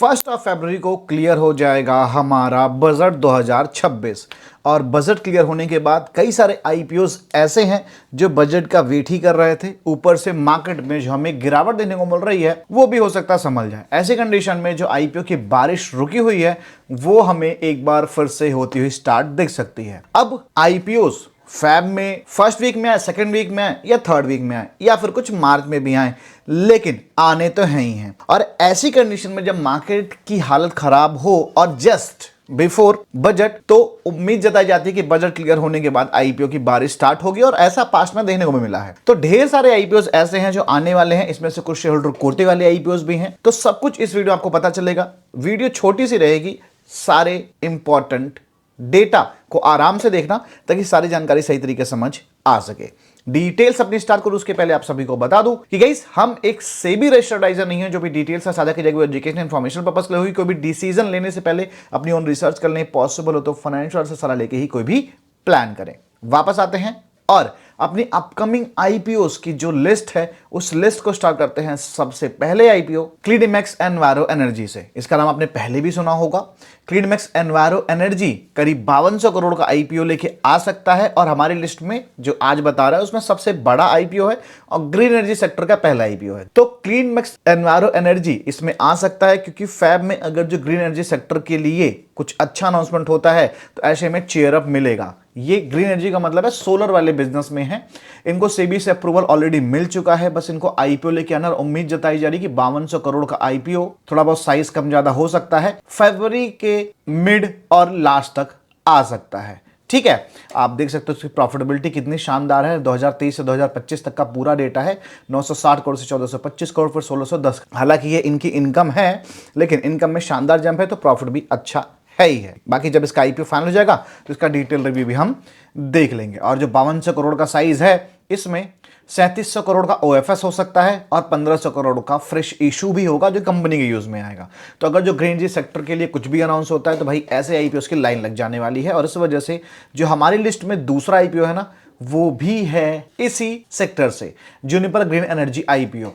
1 फरवरी को क्लियर हो जाएगा हमारा बजट 2026 और बजट क्लियर होने के बाद कई सारे आईपीओज ऐसे हैं जो बजट का वेट ही कर रहे थे। ऊपर से मार्केट में जो हमें गिरावट देखने को मिल रही है वो भी हो सकता है संभल जाए। ऐसी कंडीशन में जो आईपीओ की बारिश रुकी हुई है वो हमें एक बार फिर से होती हुई स्टार्ट दिख सकती है। अब आईपीओज फैब में फर्स्ट वीक में आए, सेकंड वीक में आए या थर्ड वीक में आए या फिर कुछ मार्च में भी आए, लेकिन आने तो हैं ही हैं। और ऐसी कंडीशन में जब मार्केट की हालत खराब हो और जस्ट बिफोर बजट, तो उम्मीद जताई जाती है कि बजट क्लियर होने के बाद आईपीओ की बारिश स्टार्ट होगी और ऐसा पास्ट में देखने को भी मिला है। तो ढेर सारे आईपीओ ऐसे हैं जो आने वाले हैं, इसमें से कुछ शेयर होल्डर कोटे वाले आईपीओ भी हैं। तो सब कुछ इस वीडियो आपको पता चलेगा। वीडियो छोटी सी रहेगी, सारे इंपॉर्टेंट डेटा को आराम से देखना ताकि सारी जानकारी सही तरीके से समझ आ सके। डिटेल्स अपनी स्टार्ट करूं उसके पहले आप सभी को बता दूं कि गाइस हम एक सेबी रजिस्टर्ड एडवाइजर नहीं है जो भी डिटेल्स से साझा की जाएगी एजुकेशन इन्फॉर्मेशन पर्पस के लिए हुई। कोई भी डिसीजन लेने से पहले अपनी ओन रिसर्च कर लें, पॉसिबल हो तो फाइनेंशियल से सलाह लेके ही कोई भी प्लान करें। वापस आते हैं और अपनी अपकमिंग आईपीओस की जो लिस्ट है उस लिस्ट को स्टार्ट करते हैं। सबसे पहले आईपीओ क्लीनमैक्स एनवायरो एनर्जी से। इसका नाम आपने पहले भी सुना होगा। क्लीनमैक्स एनवायरो एनर्जी करीब 5200 करोड़ का आईपीओ लेके आ सकता है और हमारी लिस्ट में जो आज बता रहा है उसमें सबसे बड़ा आईपीओ है और ग्रीन एनर्जी सेक्टर का पहला आईपीओ है। तो क्लीनमैक्स एनवायरो एनर्जी इसमें आ सकता है क्योंकि फैब में अगर जो ग्रीन एनर्जी सेक्टर के लिए कुछ अच्छा अनाउंसमेंट होता है तो ऐसे में चेयर अप मिलेगा। ये ग्रीन एनर्जी का मतलब है सोलर वाले बिजनेस में है। इनको सेबी से अप्रूवल ऑलरेडी मिल चुका है, बस इनको आईपीओ लेके आना। उम्मीद जताई जा रही कि 5200 करोड़ का आईपीओ, थोड़ा बहुत साइज कम ज्यादा हो सकता है, फरवरी के मिड और लास्ट तक आ सकता है। ठीक है, आप देख सकते हो उसकी प्रॉफिटेबिलिटी कितनी शानदार है। 2023 से 2025 तक का पूरा डेटा है। 960 करोड़ से 1425 करोड़, फिर 1610। हालांकि ये इनकी इनकम है, लेकिन इनकम में शानदार जंप है तो प्रॉफिट भी अच्छा है ही है। बाकी जब इसका आईपीओ फाइनल हो जाएगा तो इसका डिटेल रिव्यू भी हम देख लेंगे। और जो 5200 करोड़ का साइज है इसमें 3700 करोड़ का ओएफएस हो सकता है और 1500 करोड़ का फ्रेश इशू भी होगा जो कंपनी के यूज में आएगा। तो अगर जो ग्रीन एनर्जी सेक्टर के लिए कुछ भी अनाउंस होता है तो भाई ऐसे आईपीओ की लाइन लग जाने वाली है। और इस वजह से जो हमारी लिस्ट में दूसरा आईपीओ है ना वो भी है इसी सेक्टर से, जूनिपर ग्रीन एनर्जी आईपीओ,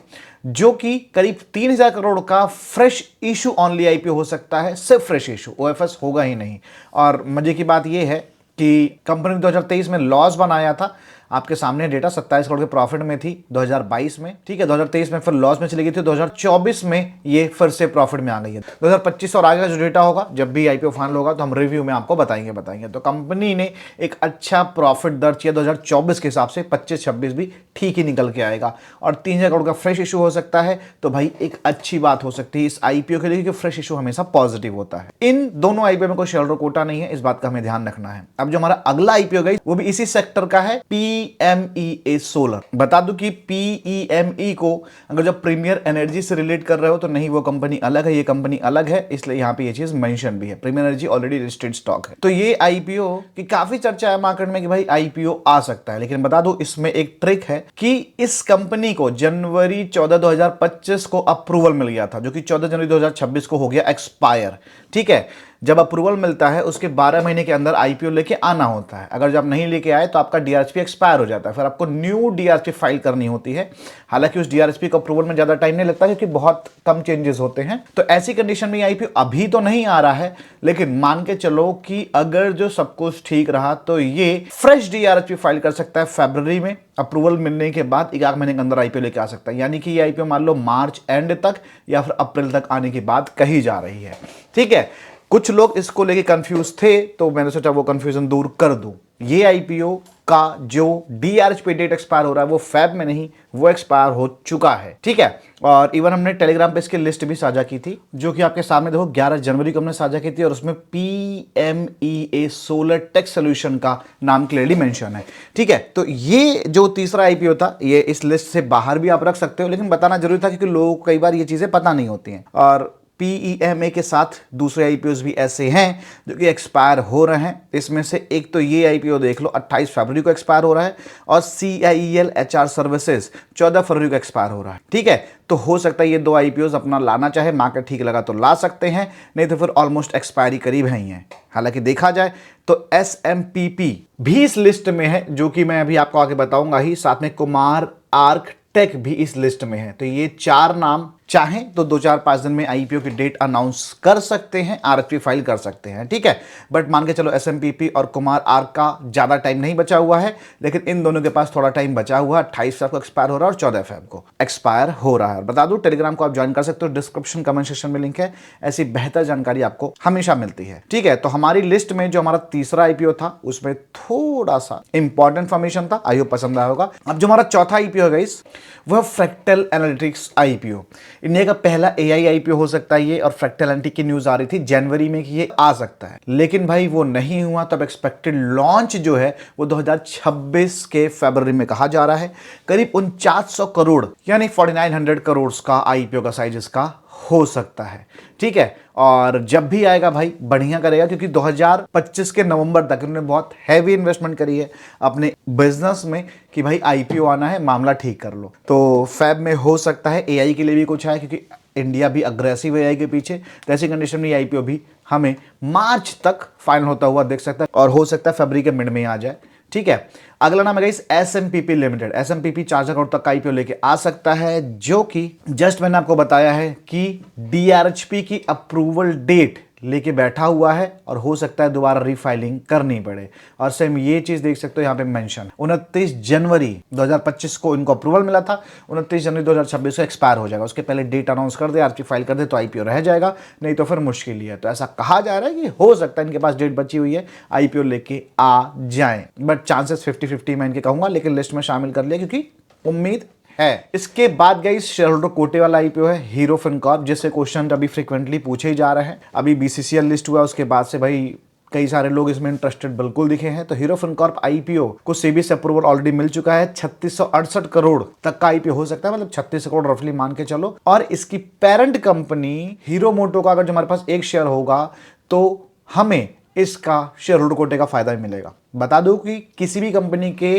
जो कि करीब 3000 करोड़ का फ्रेश इशू ऑनली आईपीओ हो सकता है। सिर्फ फ्रेश इशू, ओएफएस होगा ही नहीं। और मजे की बात यह है कि कंपनी ने 2023 में लॉस बनाया था। आपके सामने डेटा 27 करोड़ के प्रॉफिट में थी 2022 में। ठीक है, 2023 में फिर लॉस में चली गई थी, 2024 में ये फिर से प्रॉफिट में आ गई है। 2025 और आगे का जो डेटा होगा जब भी आईपीओ फाइनल होगा तो हम रिव्यू में आपको बताएंगे। तो कंपनी ने एक अच्छा प्रॉफिट दर्ज किया 2024 के हिसाब से। 25-26 भी ठीक ही निकल के आएगा और 3000 करोड़ का फ्रेश इशू हो सकता है। तो भाई एक अच्छी बात हो सकती है इस आईपीओ के लिए क्योंकि फ्रेश इशू हमेशा पॉजिटिव होता है। इन दोनों आईपीओ में कोई शेयर होल्डर कोटा नहीं है, इस बात का हमें ध्यान रखना है। अब जो हमारा अगला आईपीओ गई वो भी इसी सेक्टर का है, पीएमईए सोलर। बता दूं कि पीईएमई को अगर जब प्रीमियर एनर्जी से रिलेट कर रहे हो तो नहीं, वो कंपनी अलग है, ये कंपनी अलग है, इसलिए यहां पे ये चीज मेंशन भी है। Premier Energy already listed stock है। तो ये आईपीओ की काफी चर्चा है मार्केट में कि भाई आईपीओ आ सकता है, लेकिन बता दूं इसमें एक ट्रिक है कि इस कंपनी को जनवरी 14 2025 को अप्रूवल मिल गया था, जो कि 14 जनवरी 2026 को हो गया एक्सपायर। ठीक है, जब अप्रूवल मिलता है उसके 12 महीने के अंदर आईपीओ लेके आना होता है। अगर जब नहीं लेके आए तो आपका डीआरएसपी एक्सपायर हो जाता है, फिर आपको न्यू डीआरएसपी फाइल करनी होती है। हालांकि उस डीआरएसपी को अप्रूवल में ज्यादा टाइम नहीं लगता क्योंकि बहुत कम चेंजेस होते हैं। तो ऐसी कंडीशन में आईपीओ अभी तो नहीं आ रहा है, लेकिन मान के चलो कि अगर जो सब कुछ ठीक रहा तो ये फ्रेश डीआरएसपी फाइल कर सकता है फरवरी में। अप्रूवल मिलने के बाद 1 महीने के अंदर आईपीओ लेके आ सकता है, यानी कि ये आईपीओ मान लो मार्च एंड तक या फिर अप्रैल तक आने की बात कही जा रही है। ठीक है, कुछ लोग इसको लेके कंफ्यूज थे तो मैंने सोचा वो कंफ्यूजन दूर कर दूं। ये आईपीओ का जो डीआरएसपी डेट एक्सपायर हो रहा है वो फैब में नहीं, वो एक्सपायर हो चुका है। ठीक है, और इवन हमने टेलीग्राम पे इसकी लिस्ट भी साझा की थी, जो कि आपके सामने देखो 11 जनवरी को हमने साझा की थी और उसमें पीएमईए सोलर टेक सोल्यूशन का नाम क्लियरली मेंशन है। ठीक है, तो ये जो तीसरा आईपीओ था ये इस लिस्ट से बाहर भी आप रख सकते हो, लेकिन बताना जरूरी था क्योंकि लोगों को कई बार ये चीजें पता नहीं होती हैं। और पीईएमए के साथ दूसरे आईपीओज भी ऐसे हैं जो कि एक्सपायर हो रहे हैं। इसमें से एक तो ये आईपीओ देख लो 28 फरवरी को एक्सपायर हो रहा है और सीआईएल एचआर सर्विसेज 14 फरवरी को एक्सपायर हो रहा है। ठीक है, तो हो सकता है ये दो आईपीओज अपना लाना चाहे, मार्केट ठीक लगा तो ला सकते हैं, नहीं तो फिर ऑलमोस्ट एक्सपायरी करीब है ही है। हालांकि देखा जाए तो एसएमपीपी भी इस लिस्ट में है, जो कि मैं अभी आपको आगे बताऊंगा ही। साथ में कुमार आर्क टेक भी इस लिस्ट में है। तो ये 4 नाम चाहें तो 2-4-5 दिन में आईपीओ की डेट अनाउंस कर सकते हैं, आरएफपी फाइल कर सकते हैं, ठीक है। बट मान के चलो एसएमपीपी और कुमार आर्क का ज्यादा टाइम नहीं बचा हुआ है, लेकिन इन दोनों के पास थोड़ा टाइम बचा हुआ है। 28 फेब को एक्सपायर हो रहा है और 14 फेब को एक्सपायर हो रहा है। बता दूं टेलीग्राम को आप ज्वाइन कर सकते हो, डिस्क्रिप्शन कमेंट सेक्शन में लिंक है। ऐसी बेहतर जानकारी आपको हमेशा मिलती है, ठीक है। तो हमारी लिस्ट में जो हमारा तीसरा आईपीओ था उसमें थोड़ा सा इंपॉर्टेंट इंफॉर्मेशन था, आई होप पसंद आया होगा। अब जो हमारा चौथा आईपीओ है गाइस, वह फ्रैक्टल एनालिटिक्स आईपीओ। इंडिया का पहला एआई आईपीओ हो सकता है ये, और फ्रैक्टल एनालिटिक्स की न्यूज आ रही थी जनवरी में कि ये आ सकता है, लेकिन भाई वो नहीं हुआ। तब एक्सपेक्टेड लॉन्च जो है वो 2026 के फरवरी में कहा जा रहा है। करीब 4900 करोड़ यानी 4900 करोड़ का आईपीओ का साइज इसका हो सकता है, ठीक है। और जब भी आएगा भाई बढ़िया करेगा, क्योंकि 2025 के नवंबर तक उन्होंने बहुत हैवी इन्वेस्टमेंट करी है अपने बिजनेस में कि भाई आईपीओ आना है, मामला ठीक कर लो। तो फैब में हो सकता है। एआई के लिए भी कुछ है, क्योंकि इंडिया भी अग्रेसिव है एआई के पीछे। तो ऐसी कंडीशन में आईपीओ भी हमें मार्च तक फाइनल होता हुआ देख सकता है, और हो सकता है फरवरी के मिड में आ जाए, ठीक है। अगला नाम है गाइस एसएमपीपी लिमिटेड। एसएमपीपी 4 करोड़ तक का आईपीओ लेके आ सकता है, जो कि जस्ट मैंने आपको बताया है कि डीआरएचपी की अप्रूवल डेट लेके बैठा हुआ है, और हो सकता है दोबारा रीफाइलिंग करनी पड़े। और सेम ये चीज देख सकते हो यहाँ पे मेंशन 29 जनवरी 2025 को इनको अप्रूवल मिला था, 29 जनवरी 2026 को एक्सपायर हो जाएगा। उसके पहले डेट अनाउंस कर दे, आरपी फाइल कर दे तो आईपीओ रह जाएगा, नहीं तो फिर मुश्किल ही है। तो ऐसा कहा जा रहा है कि हो सकता है इनके पास डेट बची हुई है, आईपीओ लेके आ जाए। बट चांसेस 50-50 मैं इनके कहूंगा, लेकिन लिस्ट में शामिल कर लिया क्योंकि उम्मीद है। इसके बाद गाइस शेयर होल्डर कोटे वाला आईपीओ है हीरो फिनकॉर्प, जिससे क्वेश्चन अभी फ्रीक्वेंटली पूछे ही जा रहे हैं। अभी बीसीसीएल लिस्ट हुआ, उसके बाद से भाई कई सारे लोग इसमें इंटरेस्टेड बिल्कुल दिखे हैं। तो हीरो फिनकॉर्प आईपीओ को सेबी से अप्रूवल ऑलरेडी मिल चुका है। 3668 करोड़ तक का आईपीओ हो सकता है, मतलब 36 करोड़ रफली मान के चलो। और इसकी पेरेंट कंपनी हीरो मोटो का अगर जो हमारे पास एक शेयर होगा तो हमें इसका शेयर होल्डर कोटे का फायदा मिलेगा। बता दूं कि किसी भी कंपनी के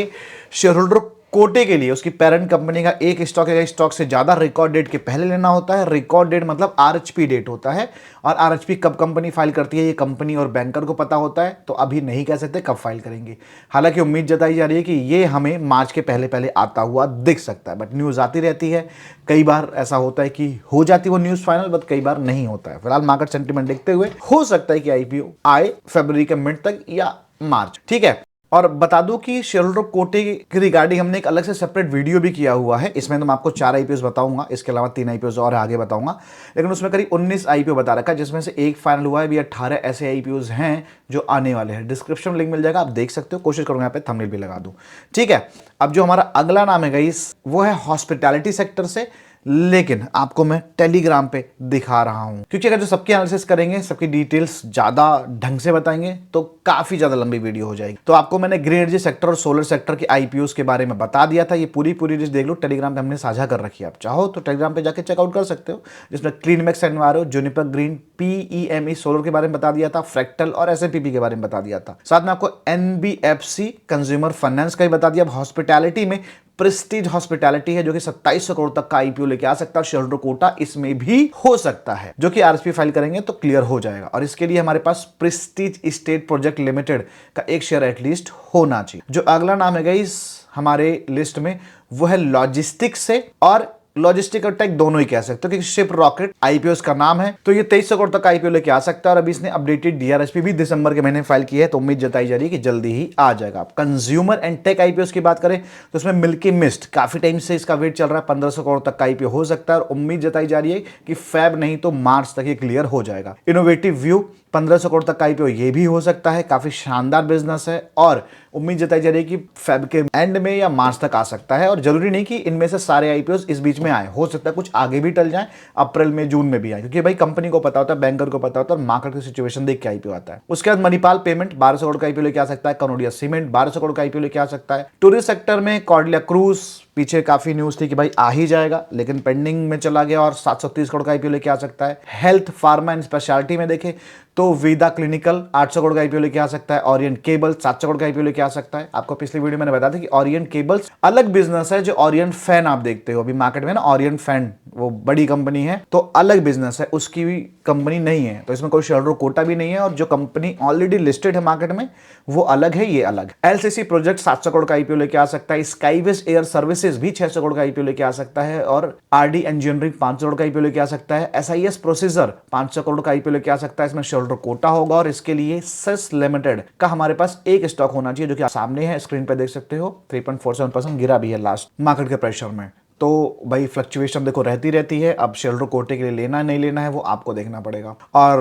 शेयर होल्डर कोटे के लिए उसकी पेरेंट कंपनी का एक स्टॉक या स्टॉक से ज्यादा रिकॉर्ड डेट के पहले लेना होता है। रिकॉर्ड डेट मतलब आरएचपी डेट होता है, और आरएचपी कब कंपनी फाइल करती है ये कंपनी और बैंकर को पता होता है। तो अभी नहीं कह सकते कब फाइल करेंगे। हालांकि उम्मीद जताई जा रही है कि ये हमें मार्च के पहले पहले आता हुआ दिख सकता है, बट न्यूज आती रहती है। कई बार ऐसा होता है कि हो जाती वो न्यूज फाइनल, बट कई बार नहीं होता है। फिलहाल मार्केट सेंटीमेंट देखते हुए हो सकता है कि आईपीओ आए फरवरी के मिड तक या मार्च, ठीक है। और बता दूं कि शेयर होल्डर कोटे की रिगार्डिंग हमने एक अलग से सेपरेट वीडियो भी किया हुआ है। इसमें तो मैं आपको 4 आईपीओ बताऊंगा, इसके अलावा 3 आईपीओ और आगे बताऊंगा। लेकिन उसमें करीब 19 आईपीओ बता रखा है, जिसमें से एक फाइनल हुआ है। भी 18 ऐसे आईपीओ हैं जो आने वाले हैं। डिस्क्रिप्शन में लिंक मिल जाएगा, आप देख सकते हो। कोशिश करूंगा यहाँ पे थंबनेल भी लगा दूं, ठीक है। अब जो हमारा अगला नाम है गाइस, वो है हॉस्पिटैलिटी सेक्टर से, लेकिन आपको मैं टेलीग्राम पे दिखा रहा हूं, क्योंकि अगर जो सबकी एनालिसिस करेंगे, सबकी डिटेल्स ज्यादा ढंग से बताएंगे तो काफी ज्यादा लंबी वीडियो हो जाएगी। तो आपको मैंने ग्रीन एनर्जी सेक्टर और सोलर सेक्टर के आईपीओस के बारे में बता दिया था। ये पूरी लिस्ट देख लो, टेलीग्राम पे हमने साझा कर रखी है। आप चाहो तो टेलीग्राम पे जाके चेकआउट कर सकते हो, जिसमें क्लीनमैक्स एनवायरो, जूनिपर ग्रीन, पीईएमई सोलर के बारे में बता दिया था, फ्रैक्टल और एसएमपीपी के बारे में बता दिया था। साथ में आपको एनबीएफसी कंज्यूमर फाइनेंस का भी बता दिया। हॉस्पिटैलिटी में प्रेस्टीज हॉस्पिटैलिटी है, जो कि 2700 करोड़ तक का आईपीओ लेके आ सकता है। शेयर होल्डर कोटा इसमें भी हो सकता है, जो कि आरएसपी फाइल करेंगे तो क्लियर हो जाएगा। और इसके लिए हमारे पास प्रेस्टीज स्टेट प्रोजेक्ट लिमिटेड का एक शेयर एटलीस्ट होना चाहिए। जो अगला नाम है गाइस हमारे लिस्ट में, वो है लॉजिस्टिक्स से, और लॉजिस्टिक और टेक दोनों ही कह सकते हो, क्योंकि शिप रॉकेट आईपीओ का नाम है। तो ये 2300 करोड़ तक का आईपीओ लेके आ सकता है। और अभी इसने अपडेटेड डीआरएचपी भी दिसंबर के महीने फाइल की है, तो उम्मीद जताई जा रही है कि जल्दी ही आ जाएगा। आप कंज्यूमर एंड टेक आईपीओ की बात करें तो उसमें मिल्की मिस्ट काफी टाइम से इसका वेट चल रहा है। 1500 करोड़ तक का आईपीओ हो सकता है, और उम्मीद जताई जा रही है कि फेब नहीं तो मार्च तक ये क्लियर हो जाएगा। इनोवेटिव व्यू 1500 करोड़ तक का आईपीओ ये भी हो सकता है, काफी शानदार बिजनेस है, और उम्मीद जताई जा रही है कि फेब के एंड में या मार्च तक आ सकता है। और जरूरी नहीं कि इनमें से सारे आईपीओ इस बीच में आए, हो सकता है कुछ आगे भी टल जाए, अप्रैल में जून में भी आए, क्योंकि भाई कंपनी को पता होता है, बैंकर को पता होता है, मार्केट की सिचुएशन देख के आईपीओ आता है। उसके बाद मणिपाल पेमेंट 1200 करोड़ का आईपीओ लेके आ सकता है। कनोडिया सीमेंट 1200 करोड़ का आईपीओ लेके आ सकता है। टूरिस्ट सेक्टर में कॉर्डिया क्रूज, पीछे काफी न्यूज थी कि भाई आ ही जाएगा, लेकिन पेंडिंग में चला गया, और 730 करोड़ का आईपीओ लेके आ सकता है। हेल्थ फार्मा एंड स्पेशलिटी में देखें तो वेदा क्लिनिकल 800 करोड़ का आईपीओ लेके आ सकता है। ओरिएंट केबल 700 करोड़ का आईपीओ लेके आ सकता है। आपको पिछली वीडियो मैंने बताया था कि ओरिएंट केबल्स अलग बिजनेस है। जो ओरिएंट फैन आप देखते हो अभी मार्केट में ना, ओरिएंट फैन वो बड़ी कंपनी है, तो अलग बिजनेस है, उसकी भी कंपनी नहीं है। तो इसमें कोई शेयर होल्डर कोटा भी नहीं है, और जो कंपनी ऑलरेडी लिस्टेड है मार्केट में वो अलग है, ये अलग। एलसीसी प्रोजेक्ट 700 करोड़ का आईपीओ लेके आ सकता है। स्काईवेज एयर सर्विसेज सर्विसेज भी 600 करोड़ का आईपीओ लेके आ सकता है, और आरडी इंजीनियरिंग 500 करोड़ का आईपीओ लेके आ सकता है। एसआईएस प्रोसेसर 500 करोड़ का आईपीओ लेके आ सकता है। इसमें शेयर होल्डर कोटा होगा, और इसके लिए सेस लिमिटेड का हमारे पास एक स्टॉक होना चाहिए, जो कि सामने है, स्क्रीन पे देख सकते हो। 3.47% गिरा भी है लास्ट मार्केट के प्रेशर में। तो भाई फ्लक्चुएशन देखो रहती है। अब शेयर होल्डर कोटे के लिए लेना नहीं लेना है वो आपको देखना पड़ेगा। और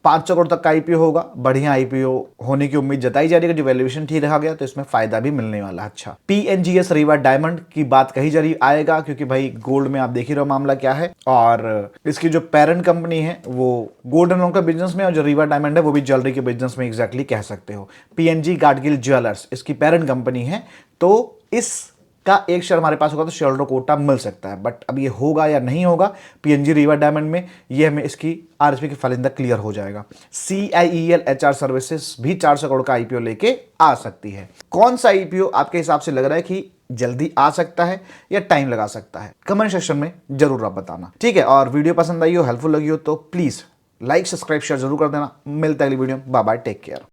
500 करोड़ तक का आईपीओ होगा, बढ़िया आईपीओ होने की उम्मीद जताई जा रही है। जो वैल्यूएशन ठीक रखा गया तो इसमें फायदा भी मिलने वाला है। अच्छा, पीएनजीएस रीवा डायमंड की बात कही जा रही आएगा, क्योंकि भाई गोल्ड में आप देख ही रहे हो मामला क्या है, और इसकी जो पेरेंट कंपनी है वो गोल्ड एंड का बिजनेस में, और जो रीवा डायमंड है वो भी ज्वेलरी के बिजनेस में एग्जैक्टली कह सकते हो। पीएनजी गाडगिल ज्वेलर्स इसकी पेरेंट कंपनी है, तो इस का एक शेयर हमारे पास होगा तो शेयर होल्डर कोटा मिल सकता है। बट अब ये होगा या नहीं होगा पीएनजी रीवा डायमंड में, ये हमें इसकी आरएसपी की फाइलिंग तक क्लियर हो जाएगा। सीआईईएल एचआर सर्विसेज भी 400 करोड़ का आईपीओ लेके आ सकती है। कौन सा आईपीओ आपके हिसाब से लग रहा है कि जल्दी आ सकता है या टाइम लगा सकता है? कमेंट सेक्शन में जरूर आप बताना, ठीक है। और वीडियो पसंद आई हो, हेल्पफुल लगी हो तो प्लीज लाइक सब्सक्राइब शेयर जरूर कर देना। मिलता है अगली video, bye bye, take care.